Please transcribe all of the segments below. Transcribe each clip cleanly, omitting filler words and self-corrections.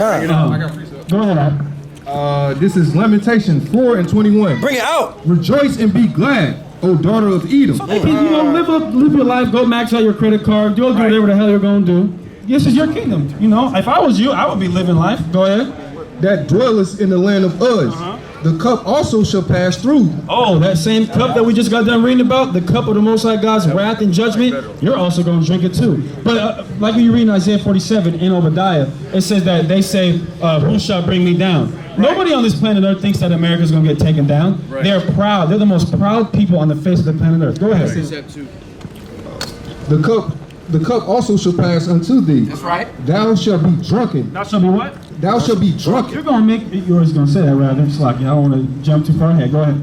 I got precept. Go ahead. This is Lamentation 4:21. Bring it out. Rejoice and be glad, O daughter of Edom. Live your life. Go max out your credit card. Go do whatever the hell you're gonna do. This is your kingdom. You know, if I was you, I would be living life. Go ahead. That dwelleth in the land of Uz. The cup also shall pass through. Oh, that same cup that we just got done reading about, the cup of the Most High God's wrath and judgment, you're also going to drink it too. But like you read in Isaiah 47 in Obadiah, it says that they say, who shall bring me down? Nobody on this planet Earth thinks that America's going to get taken down. They're proud. They're the most proud people on the face of the planet Earth. Go ahead. The cup also shall pass unto thee. That's right. Thou shalt be drunken. Thou shalt be what? Thou shalt be drunken. You're going to make, yours going to say that rather. It's like, I don't want to jump too far ahead. Go ahead.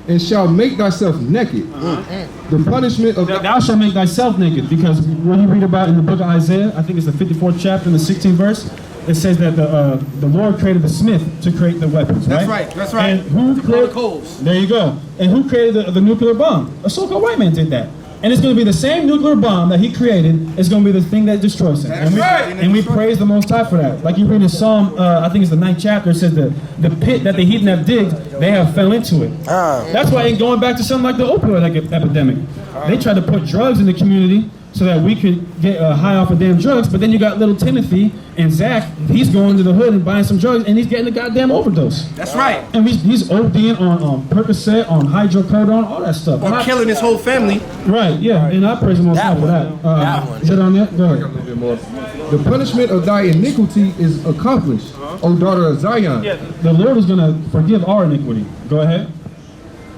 And shall make thyself naked. The punishment of... Thou shalt make thyself naked. Because when you read about in the book of Isaiah, I think it's the 54th chapter and the 16th verse, it says that the Lord created the smith to create the weapons, right? That's right. And who created... There you go. And who created the nuclear bomb? A so-called white man did that. And it's going to be the same nuclear bomb that he created is going to be the thing that destroys him. And we praise the Most High for that. Like you read in Psalm, I think it's the 9th chapter, it says the pit that the heathen have digged, they have fell into it. That's why going back to something like the opioid epidemic. They tried to put drugs in the community so that we could get high off of damn drugs, but then you got little Timothy and Zach, he's going to the hood and buying some drugs, and he's getting a goddamn overdose. That's right. And he's ODing on Percocet, on hydrocodone, all that stuff. Or killing his whole family. Right, yeah, and I praise him all for that. Is it on there? Go ahead. The punishment of thy iniquity is accomplished, O daughter of Zion. Yeah, the Lord is going to forgive our iniquity. Go ahead.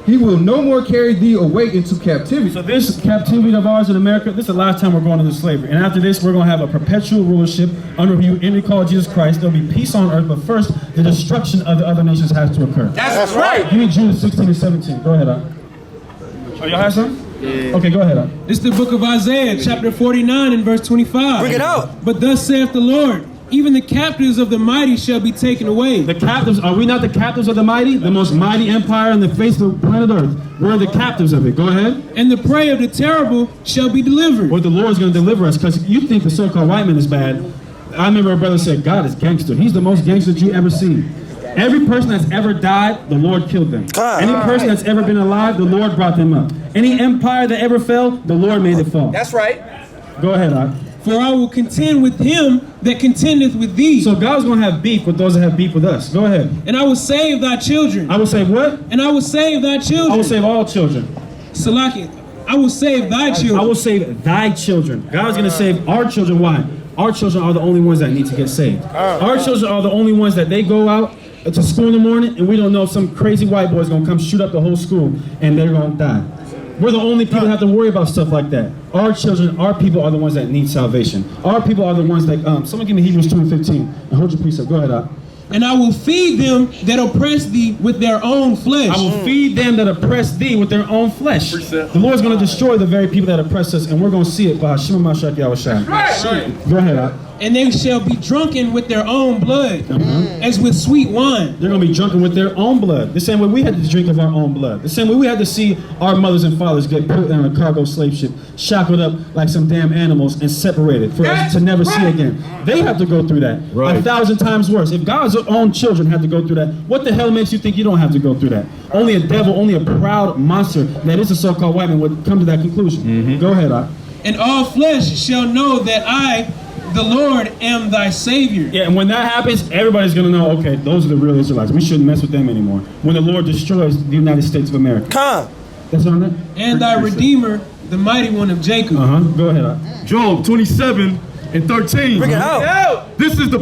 He will no more carry thee away into captivity. So this captivity of ours in America, this is the last time we're going into slavery. And after this, we're going to have a perpetual rulership under who we call Jesus Christ. There'll be peace on earth, but first, the destruction of the other nations has to occur. That's right. Give me Jude 16 and 17. Go ahead, Oh, y'all have some? Yeah. Okay, go ahead, This is the book of Isaiah, chapter 49 and verse 25. Bring it out. But thus saith the Lord, even the captives of the mighty shall be taken away. The captives, are we not the captives of the mighty? The most mighty empire on the face of the planet Earth. We're the captives of it. Go ahead. And the prey of the terrible shall be delivered. Well, the Lord's going to deliver us, because you think the so-called white man is bad. I remember a brother said, God is gangster. He's the most gangster that you ever seen. Every person that's ever died, the Lord killed them. Any person that's ever been alive, the Lord brought them up. Any empire that ever fell, the Lord made it fall. That's right. Go ahead, For I will contend with him that contendeth with thee. So God's going to have beef with those that have beef with us. Go ahead. And I will save thy children. I will save what? And I will save thy children. I will save all children. Salaki, I will save thy children. I will save thy children. God's going to save our children. Why? Our children are the only ones that need to get saved. Our children are the only ones that they go out to school in the morning, and we don't know if some crazy white boy is going to come shoot up the whole school, and they're going to die. We're the only people that have to worry about stuff like that. Our children, our people are the ones that need salvation. Our people are the ones that, someone give me Hebrews 2:15, and hold your precept. Go ahead, And I will feed them that oppress thee with their own flesh. I will feed them that oppress thee with their own flesh. The Lord's going to destroy the very people that oppress us, and we're going to see it by Hashem Mashiach Yahushua. Right. Go ahead, And they shall be drunken with their own blood, as with sweet wine. They're going to be drunken with their own blood. The same way we had to drink of our own blood. The same way we had to see our mothers and fathers get put on a cargo slave ship, shackled up like some damn animals, and separated for us to never see again. They have to go through that. 1,000 times worse. If God's own children had to go through that, what the hell makes you think you don't have to go through that? Only a devil, only a proud monster that is a so-called white man would come to that conclusion. Go ahead, And all flesh shall know that I, the Lord, am thy Savior. Yeah, and when that happens, everybody's going to know, okay, those are the real Israelites. We shouldn't mess with them anymore. When the Lord destroys the United States of America. That's on that? And thy Redeemer, the mighty one of Jacob. Go ahead. Job 27 and 13. Bring it out. This is the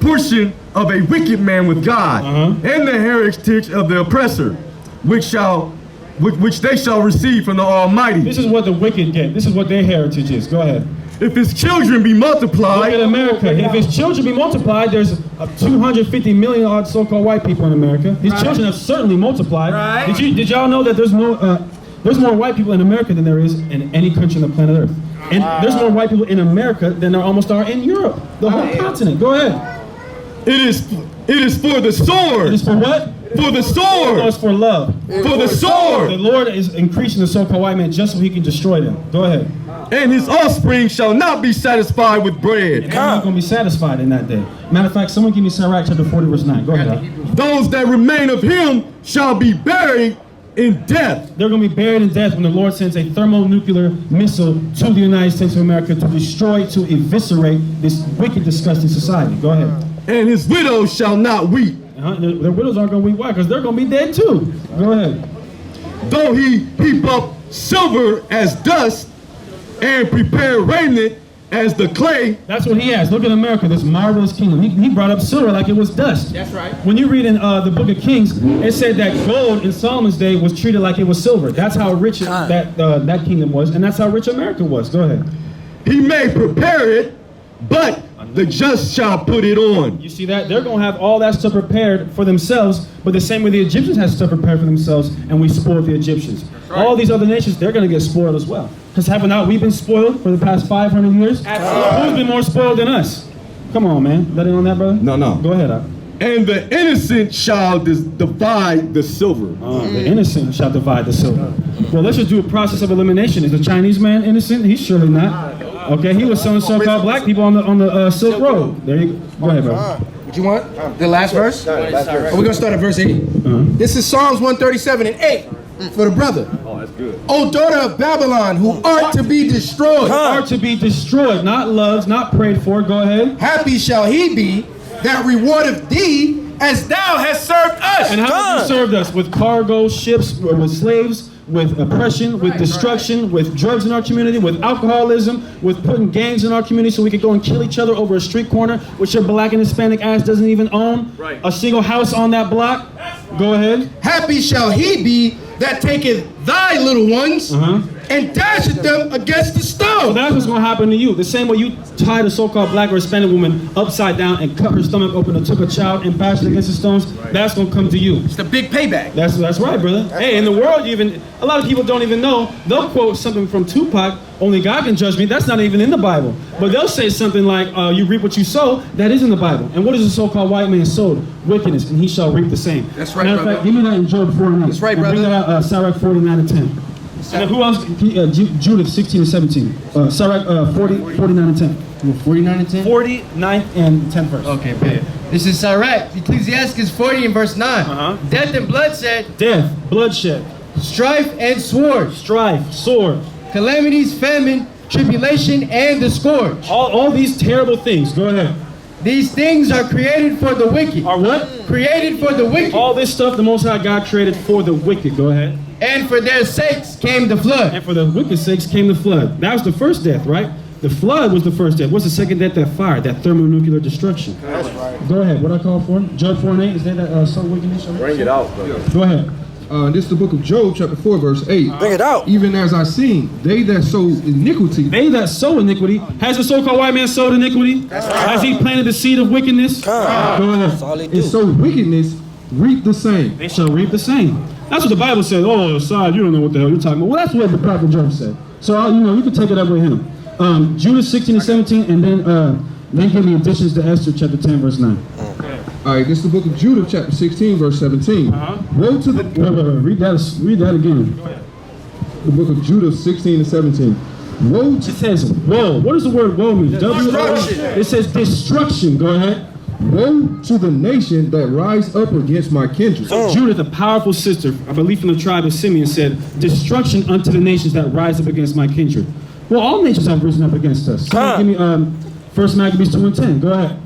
portion of a wicked man with God, and the heritage of the oppressor, which they shall receive from the Almighty. This is what the wicked get. This is what their heritage is. Go ahead. If his children be multiplied. Look at America. If his children be multiplied, there's 250 million odd so-called white people in America. His children have certainly multiplied. Did y'all know that there's more white people in America than there is in any country on the planet Earth? And there's more white people in America than there almost are in Europe. The whole continent. Go ahead. It is for the sword. It is for what? For the sword. No, it's for love. For the sword. The Lord is increasing the so-called white man just so he can destroy them. Go ahead. And his offspring shall not be satisfied with bread. And they're not going to be satisfied in that day. Matter of fact, someone give me Sirach chapter 40 verse 9. Go ahead. Those that remain of him shall be buried in death. They're going to be buried in death when the Lord sends a thermonuclear missile to the United States of America to destroy, to eviscerate this wicked, disgusting society. Go ahead. And his widows shall not weep. Their widows aren't going to weep. Why? Because they're going to be dead too. Go ahead. Though he heap up silver as dust and prepare raiment as the clay. That's what he has. Look at America, this marvelous kingdom. He brought up silver like it was dust. That's right. When you read in the book of Kings, it said that gold in Solomon's day was treated like it was silver. That's how rich that kingdom was, and that's how rich America was. Go ahead. He may prepare it, but the just shall put it on. You see that? They're going to have all that stuff prepared for themselves, but the same way the Egyptians had stuff prepared for themselves, and we spoiled the Egyptians. Right. All these other nations, they're going to get spoiled as well. Because haven't not we been spoiled for the past 500 years? Absolutely. Who's been more spoiled than us? Come on, man. Let it on that, brother? No. Go ahead, And the innocent shall divide the silver. The innocent shall divide the silver. Well, let's just do a process of elimination. Is the Chinese man innocent? He's surely not. Okay, he was selling so-called black people on the Silk Road. There you go. Go ahead, bro. What you want? The last verse? We're going to start at verse 8. This is Psalms 137 and 8 for the brother. Oh, that's good. O daughter of Babylon, who art to be destroyed. Art to be destroyed, not loved, not prayed for. Go ahead. Happy shall he be that rewardeth thee as thou hast served us. And how have you served us? With cargo, ships, with slaves, with oppression, with destruction, with drugs in our community, with alcoholism, with putting gangs in our community so we could go and kill each other over a street corner, which your black and Hispanic ass doesn't even own. Right. A single house on that block. Go ahead. Happy shall he be that taketh thy little ones and dasheth them against the stone. So that's what's going to happen to you. The same way you tied a so-called black or Hispanic woman upside down and cut her stomach open and took a child and bashed it against the stones, that's going to come to you. It's the big payback. That's right, brother. Hey, in the world, a lot of people don't even know. They'll quote something from Tupac, only God can judge me. That's not even in the Bible. But they'll say something like, you reap what you sow. That is in the Bible. And what is the so-called white man sowed? Wickedness, and he shall reap the same. That's right, Matter of fact, give me that in Job 4 and 8. That's right, brother. Bring that out, Sirach 49 and 10. And who else? Judith 16 and 17. Sirach 49 and 10. 49 and 10? 49 and 10 verse. Okay, bad. This is Sirach, Ecclesiastes 40 and verse 9. Death and bloodshed. Death, bloodshed. Strife and sword. Strife, sword. Calamities, famine, tribulation, and the scourge. All these terrible things. Go ahead. These things are created for the wicked. Are what? Created for the wicked. All this stuff the Most High God created for the wicked. Go ahead. And for their sakes came the flood. And for the wicked sakes came the flood. That was the first death, right? The flood was the first death. What's the second death? That fire, that thermonuclear destruction. That's right. Go ahead. What I call for? Job 4 and 8. Is that some wickedness? Bring it out, brother. Go ahead. This is the book of Job, chapter 4, verse 8. Bring it out. Even as I seen, they that sow iniquity. They that sow iniquity. Has the so-called white man sowed iniquity? That's right. Has he planted the seed of wickedness? Go ahead. That's all he do. And sow wickedness, reap the same. They shall reap the same. That's what the Bible says. Oh, side, you don't know what the hell you're talking about. Well, that's what the prophet Job said. So, you can take it up with him. Judas 16 and 17, and then give me additions to Esther chapter 10, verse 9. All right, this is the book of Judah, chapter 16, verse 17. Woe to the... Read that again. The book of Judah, 16 and 17. Woe to... It says woe. What does the word woe mean? Destruction. It says destruction. Go ahead. Woe to the nation that rise up against my kindred. So Judith, a powerful sister, I believe from the tribe of Simeon, said, destruction unto the nations that rise up against my kindred. Well, all nations have risen up against us. So give me 1 Maccabees 2 and 10. Go ahead.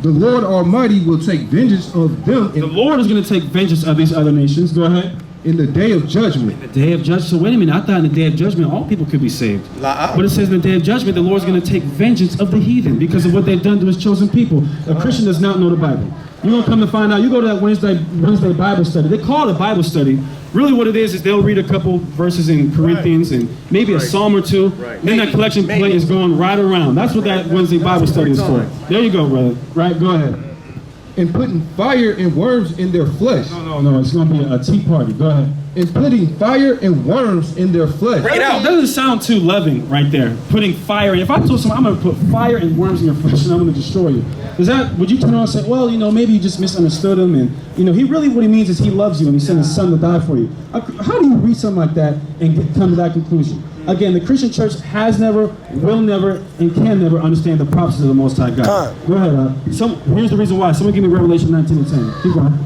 The Lord Almighty will take vengeance of them. The Lord is going to take vengeance of these other nations. Go ahead. In the day of judgment. The day of judgment. So wait a minute. I thought in the day of judgment all people could be saved. But it says in the day of judgment the Lord's going to take vengeance of the heathen because of what they've done to his chosen people. A Christian does not know the Bible. You're going to come to find out. You go to that Wednesday Bible study. They call it a Bible study. Really what it is they'll read a couple verses in Corinthians and maybe a psalm or two. Then that collection plate is going right around. That's what that Wednesday Bible study is for. There you go, brother. Right, go ahead. And putting fire and worms in their flesh. No. It's going to be a tea party. Go ahead. and putting fire and worms in their flesh. That doesn't sound too loving right there. Putting fire. If I told someone I'm going to put fire and worms in your flesh and I'm going to destroy you, would you turn around and say, well, maybe you just misunderstood him, and he really, what he means is he loves you and he sent his son to die for you. How do you read something like that and come to that conclusion? Again, the Christian church has never, will never, and can never understand the prophecies of the Most High God. Go ahead. Here's the reason why. Someone give me Revelation 19:10. Keep going.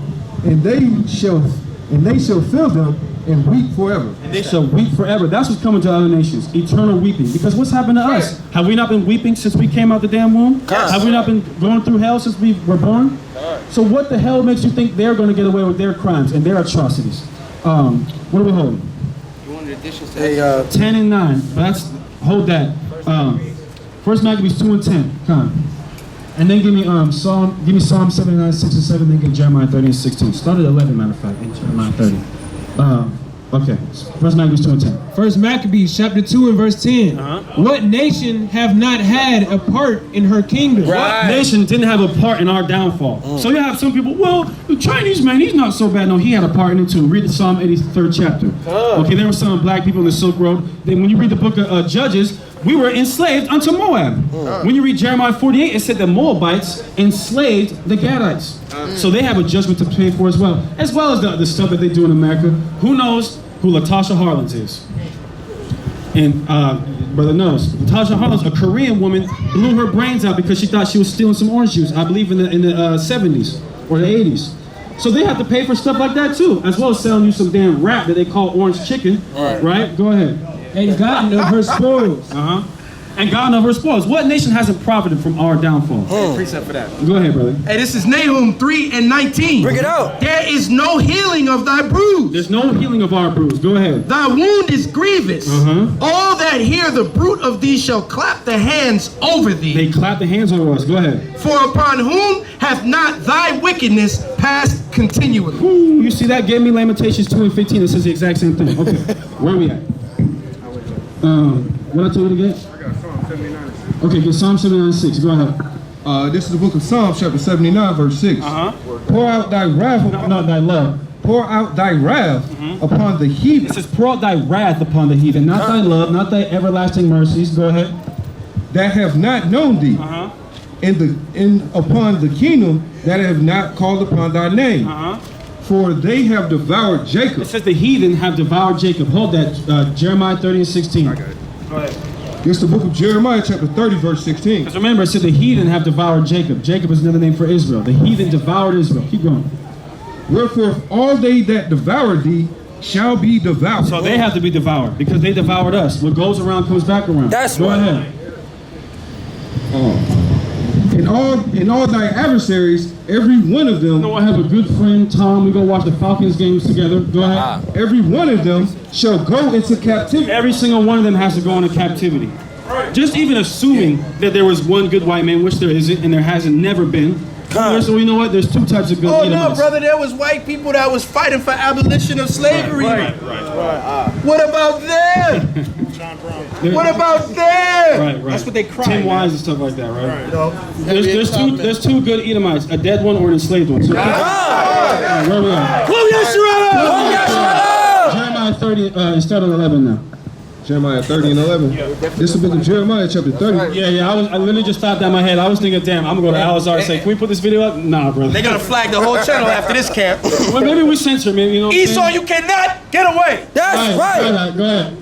And they shall fill them and weep forever. And they shall weep forever. That's what's coming to other nations. Eternal weeping. Because what's happened to us? Have we not been weeping since we came out the damn womb? Have we not been going through hell since we were born? So what the hell makes you think they're going to get away with their crimes and their atrocities? What are we holding? 10 and 9. Hold that. First Maccabees 2 and 10. Come on. And then give me Psalm 79, 6 and 7. Then get Jeremiah 30 and 16. Start at 11, matter of fact, and Jeremiah 30. Okay. First Maccabees 2 and 10. First Maccabees chapter 2 and verse 10. What nation have not had a part in her kingdom? What nation didn't have a part in our downfall? So you have some people, well, the Chinese man, he's not so bad. No, he had a part in it too. Read the Psalm 83rd chapter. Okay, there were some black people in the Silk Road. Then when you read the book of Judges, we were enslaved unto Moab. When you read Jeremiah 48, it said the Moabites enslaved the Gadites. So they have a judgment to pay for as well as the stuff that they do in America. Who knows who Latasha Harlins is? And brother knows. Latasha Harlins, a Korean woman, blew her brains out because she thought she was stealing some orange juice, I believe in the 70s or the 80s. So they have to pay for stuff like that too, as well as selling you some damn rap that they call orange chicken. Right? Go ahead. And gotten of her spoils. And gotten of her spoils. What nation hasn't profited from our downfall? Precept for that. Go ahead, brother. Hey, this is Nahum 3 and 19. Bring it out. There is no healing of thy bruise. There's no healing of our bruise. Go ahead. Thy wound is grievous. All that hear the bruit of thee shall clap the hands over thee. They clap the hands over us. Go ahead. For upon whom hath not thy wickedness passed continually? Ooh, you see that? Gave me Lamentations 2 and 15. It says the exact same thing. Okay. Where are we at? What I told you to get? I got Psalm 79. Okay, get Psalm 79 6. Go ahead. This is the book of Psalms, chapter 79, verse 6. Pour out thy wrath, not thy love. Pour out thy wrath upon the heathen. It says, pour out thy wrath upon the heathen, not thy love, not thy everlasting mercies. Go ahead. That have not known thee, and upon the kingdom that have not called upon thy name. For they have devoured Jacob. It says the heathen have devoured Jacob. Hold that, Jeremiah 30 and 16. I got it. Go ahead. This is the book of Jeremiah, chapter 30, verse 16. Because remember, it said the heathen have devoured Jacob. Jacob is another name for Israel. The heathen devoured Israel. Keep going. Wherefore, all they that devour thee shall be devoured. So they have to be devoured because they devoured us. What goes around comes back around. That's Go right. ahead. In all thy adversaries, every one of them. You know, I have a good friend, Tom. We go watch the Falcons games together. Go ahead. Every one of them shall go into captivity. Every single one of them has to go into captivity. Just even assuming that there was one good white man, which there isn't, and there hasn't never been. So you know what? There's two types of good Oh Edomites. no, brother, there was white people that was fighting for abolition of slavery. Right. What about them? What about them? Right. That's what they cry. Tim Wise and stuff like that, right? You know? There's two good Edomites, a dead one or an enslaved one. So, where we at? Jeremiah 30, start at 11 now. Jeremiah 30 and 11. This is the book of Jeremiah, chapter 30. Yeah. I literally just stopped in my head. I was thinking, damn, I'm gonna go to Al-Azhar and say, can we put this video up? Nah, brother. They're gonna flag the whole channel after this camp. Well, maybe we censor, maybe, you know. Esau, you cannot get away. That's right. Go ahead.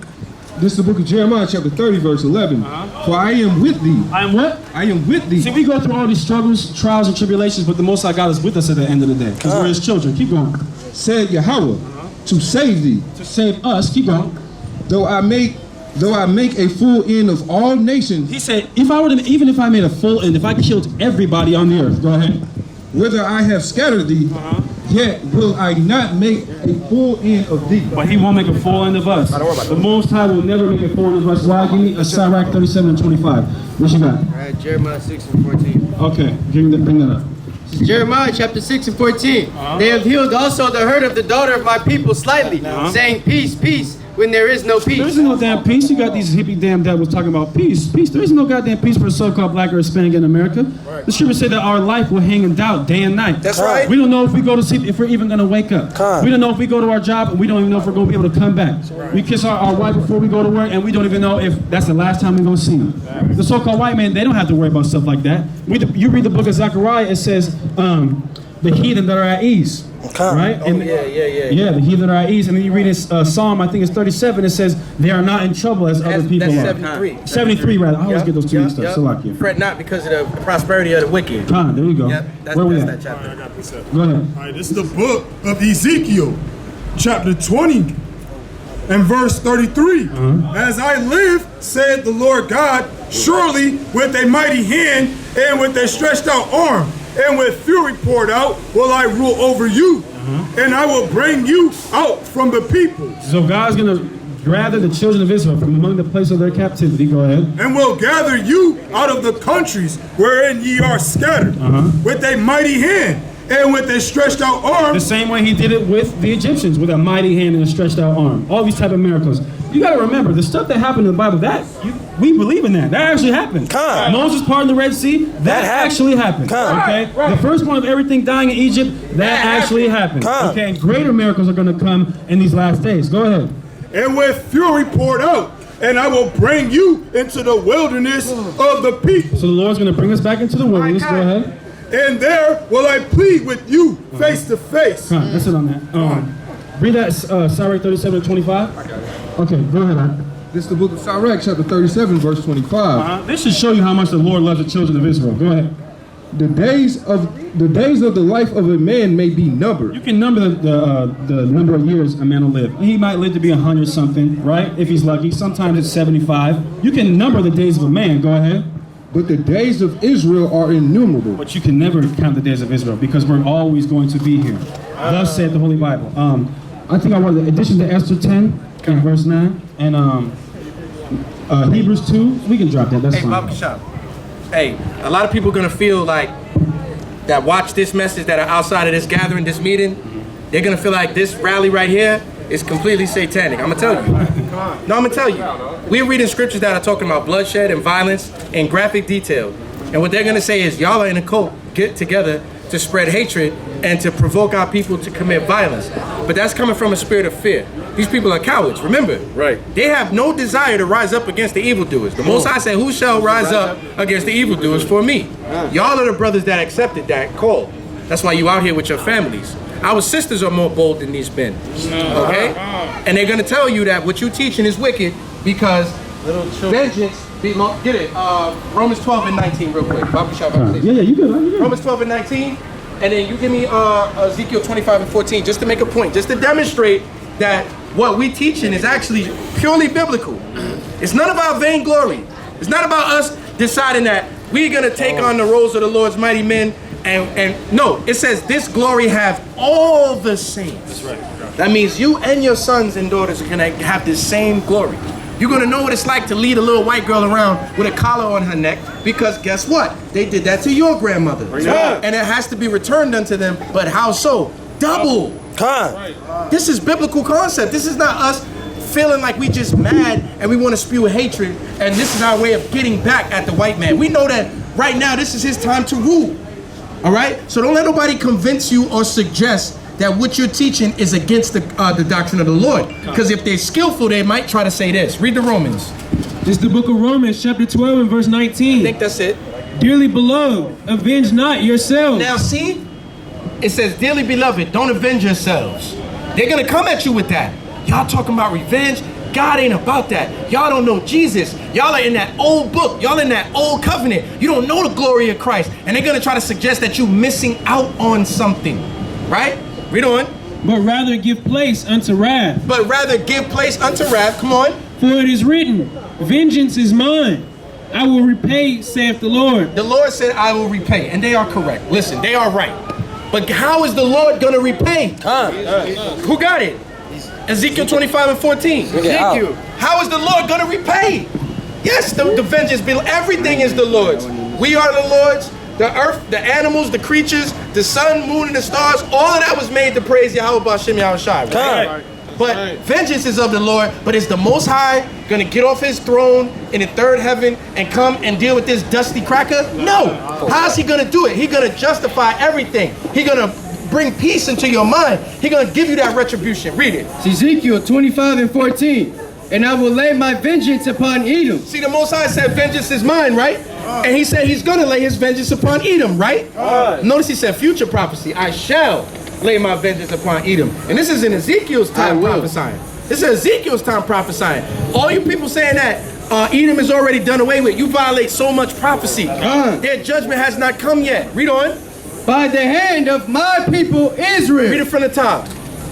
This is the book of Jeremiah, chapter 30, verse 11. For I am with thee. I am what? I am with thee. See, we go through all these struggles, trials, and tribulations, but the Most High God is with us at the end of the day, because we're His children. Keep going. Said Yahweh, to save thee. To save us. Keep going. Though I make a full end of all nations. He said, even if I made a full end, if I killed everybody on the earth, go ahead. Whether I have scattered thee, yet will I not make a full end of thee. But He won't make a full end of us. The Most High will never make a full end of us. Why? Give me a Sirach 37 and 25. What you got? All right, Jeremiah 6 and 14. Okay, bring that up. This is Jeremiah chapter 6 and 14. They have healed also the hurt of the daughter of my people slightly, saying, peace, peace. when there is no There peace. isn't no damn peace. You got these hippie damn devils talking about peace. Peace. There isn't no goddamn peace for a so-called black or Hispanic in America. The scripture said that our life will hang in doubt day and night. That's right. We don't know if we go to sleep, if we're even going to wake up. We don't know if we go to our job, and we don't even know if we're going to be able to come back. We kiss our wife before we go to work, and we don't even know if that's the last time we're going to see them. The so-called white man, they don't have to worry about stuff like that. You read the book of Zechariah, it says the heathen that are at ease. Right? And yeah, the heathen are at ease. And then you read Psalm, I think it's 37, it says they are not in trouble as other people That's are. 73. 73, rather. I always get those two mixed up. So like you. Fret not because of the prosperity of the wicked. There you go. Yep, Where we that's at? that chapter. Go ahead. All right, this is the book of Ezekiel, chapter 20 and verse 33. As I live, said the Lord God, surely with a mighty hand and with a stretched out arm and with fury poured out will I rule over you, and I will bring you out from the people. So God's going to gather the children of Israel from among the place of their captivity. Go ahead. And will gather you out of the countries wherein ye are scattered with a mighty hand and with a stretched out arm. The same way he did it with the Egyptians, with a mighty hand and a stretched out arm. All these type of miracles. You got to remember, the stuff that happened in the Bible, we believe in that. That actually happened. Moses parted the Red Sea, that actually happened. Okay? The first one of everything dying in Egypt, that actually happened. Okay? And greater miracles are going to come in these last days. Go ahead. And with fury poured out, and I will bring you into the wilderness of the people. So the Lord's going to bring us back into the wilderness. Go ahead. And there will I plead with you face to face. That's it on that. Read that, Sirach 37 and 25. Okay, go ahead. This is the book of Sirach, chapter 37, verse 25. This should show you how much the Lord loves the children of Israel. Go ahead. The days of the life of a man may be numbered. You can number the number of years a man will live. He might live to be 100 something, right? If he's lucky. Sometimes it's 75. You can number the days of a man. Go ahead. But the days of Israel are innumerable. But you can never count the days of Israel because we're always going to be here. Thus said the Holy Bible. I think I want the addition to Esther 10 and verse 9 and Hebrews 2. We can drop that. That's fine. Baba Shop. Hey, a lot of people are gonna feel like that. Watch this message that are outside of this gathering, this meeting. They're gonna feel like this rally right here is completely satanic. I'm gonna tell you. No, I'm gonna tell you. We're reading scriptures that are talking about bloodshed and violence in graphic detail. And what they're gonna say is y'all are in a cult, get together to spread hatred and to provoke our people to commit violence. But that's coming from a spirit of fear. These people are cowards, remember? Right. They have no desire to rise up against the evildoers. The Most High said, who shall rise up against the evildoers for me? Y'all are the brothers that accepted that call. That's why you out here with your families. Our sisters are more bold than these men, okay? And they're gonna tell you that what you're teaching is wicked because vengeance belongs, get it, Romans 12 and 19 real quick. Yeah, you good. Romans 12 and 19, and then you give me Ezekiel 25 and 14, just to make a point, just to demonstrate that what we teaching is actually purely biblical. It's none of our vainglory. It's not about us deciding that we're gonna take on the roles of the Lord's mighty men, and no, it says this glory have all the saints. That's right. That means you and your sons and daughters are gonna have this same glory. You're gonna know what it's like to lead a little white girl around with a collar on her neck, because guess what? They did that to your grandmother. Yeah. And it has to be returned unto them, but how so? Double. This is biblical concept. This is not us feeling like we just mad and we want to spew hatred, and this is our way of getting back at the white man. We know that right now this is his time to rule. All right? So don't let nobody convince you or suggest that what you're teaching is against the doctrine of the Lord. Because if they're skillful, they might try to say this. Read the Romans. This is the book of Romans, chapter 12 and verse 19. I think that's it. Dearly beloved, avenge not yourselves. Now see, it says, dearly beloved, don't avenge yourselves. They're going to come at you with that. Y'all talking about revenge? God ain't about that. Y'all don't know Jesus. Y'all are in that old book. Y'all in that old covenant. You don't know the glory of Christ. And they're going to try to suggest that you're missing out on something. Right? Read on. But rather give place unto wrath. But rather give place unto wrath. Come on. For it is written, vengeance is mine. I will repay, saith the Lord. The Lord said, I will repay. And they are correct. Listen, they are right. But how is the Lord going to repay? Who got it? Ezekiel 25 and 14. Ezekiel. How is the Lord going to repay? Yes, the vengeance, everything is the Lord's. We are the Lord's. The earth, the animals, the creatures, the sun, moon, and the stars, all of that was made to praise Yahweh B'Shem Yahushai. Right? But vengeance is of the Lord, but is the Most High gonna get off his throne in the third heaven and come and deal with this dusty cracker? No. How's he gonna do it? He gonna justify everything. He gonna bring peace into your mind. He gonna give you that retribution. Read it. It's Ezekiel 25:14. And I will lay my vengeance upon Edom. See, the Most High said vengeance is mine, right? And he said he's gonna lay his vengeance upon Edom, right? Notice he said future prophecy. I shall lay my vengeance upon Edom. And this is in Ezekiel's time prophesying. This is Ezekiel's time prophesying. All you people saying that Edom is already done away with, you violate so much prophecy. Their judgment has not come yet. Read on. By the hand of my people Israel. Read it from the top.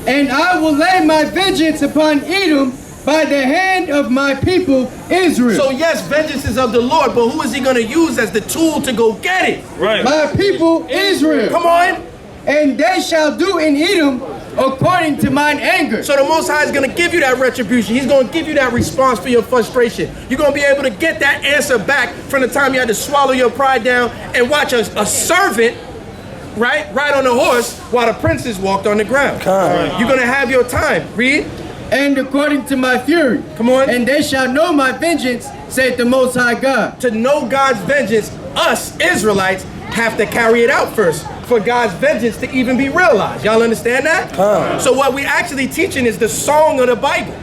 And I will lay my vengeance upon Edom by the hand of my people Israel. So yes, vengeance is of the Lord, but who is he going to use as the tool to go get it? Right. My people Israel. Come on. And they shall do in Edom according to mine anger. So the Most High is going to give you that retribution. He's going to give you that response for your frustration. You're going to be able to get that answer back from the time you had to swallow your pride down and watch a servant ride on a horse while the princess walked on the ground. You're going to have your time. Read. And according to my fury. Come on. And they shall know my vengeance, saith the Most High God. To know God's vengeance, us Israelites have to carry it out first for God's vengeance to even be realized. Y'all understand that? So what we actually teaching is the song of the Bible.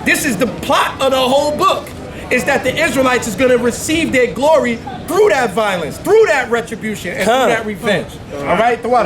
This is the plot of the whole book. Is that the Israelites is going to receive their glory through that violence, through that retribution, and through that revenge. All right, the water.